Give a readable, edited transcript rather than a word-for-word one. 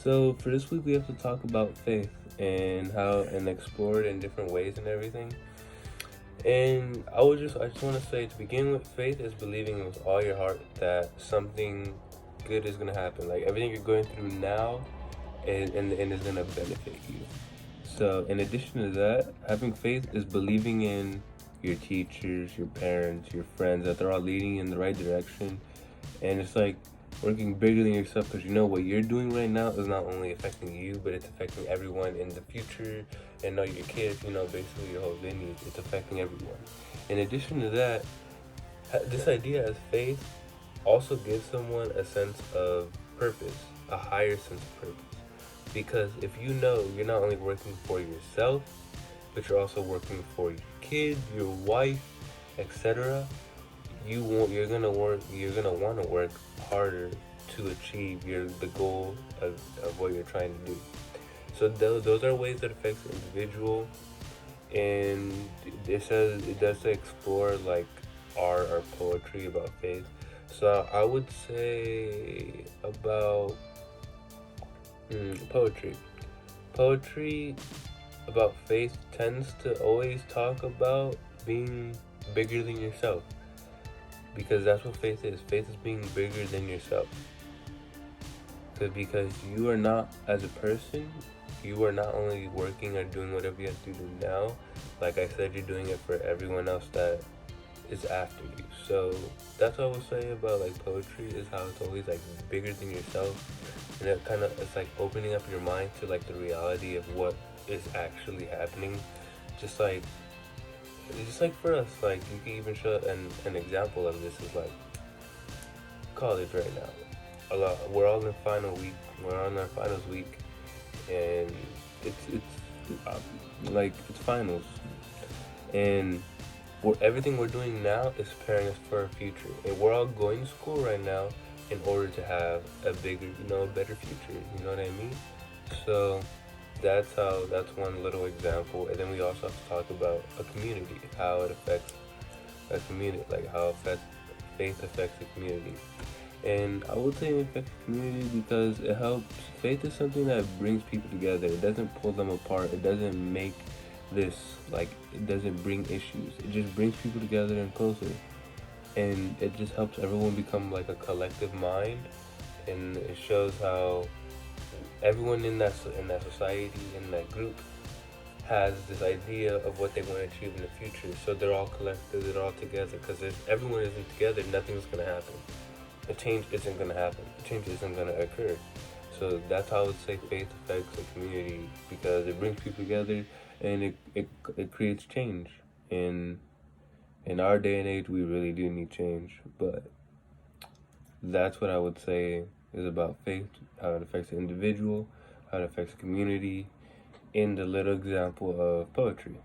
So for this week, we have to talk about faith and how and explore it in different ways and everything. And I just want to say to begin with, faith is believing with all your heart that something good is gonna happen. Like everything you're going through now, and in the end is gonna benefit you. So in addition to that, having faith is believing in your teachers, your parents, your friends that they're all leading you in the right direction, and it's like working bigger than yourself because you know what you're doing right now is not only affecting you, but it's affecting everyone in the future, and not your kids, basically your whole lineage. It's affecting everyone. In addition to that, this idea as faith also gives someone a sense of purpose, a higher sense of purpose. Because if you know you're not only working for yourself, but you're also working for your kid, your wife, etc., you're gonna want to work harder to achieve the goal of what you're trying to do. So those are ways that affects the individual, and it does say explore like art or poetry about faith. So I would say about poetry. Poetry about faith tends to always talk about being bigger than yourself, because that's what faith is. Faith is being bigger than yourself. Because you are not, as a person, you are not only working or doing whatever you have to do now. Like I said, you're doing it for everyone else that is after you. So that's what I would say about like poetry, is how it's always like bigger than yourself, and it's like opening up your mind to like the reality of what is actually happening. Just like for us, like you can even show an example of this is like college right now. We're all in final week. We're on our finals week, and it's finals, and everything we're doing now is preparing us for our future. And we're all going to school right now in order to have a bigger, better future. You know what I mean? So that's one little example. And then we also have to talk about a community, how it affects a community, like how faith affects the community. And I would say it affects the community because it helps. Faith is something that brings people together. It doesn't pull them apart. It doesn't make it doesn't bring issues. It just brings people together and closer. And it just helps everyone become like a collective mind. And it shows how everyone in that society, in that group, has this idea of what they want to achieve in the future. So they're all collective, they're all together. Because if everyone isn't together, nothing's going to happen. A change isn't going to happen. A change isn't going to occur. So that's how I would say faith affects the community, because it brings people together and it creates change. And in our day and age, we really do need change. But that's what I would say is about faith, how it affects the individual, how it affects the community, in the little example of poetry.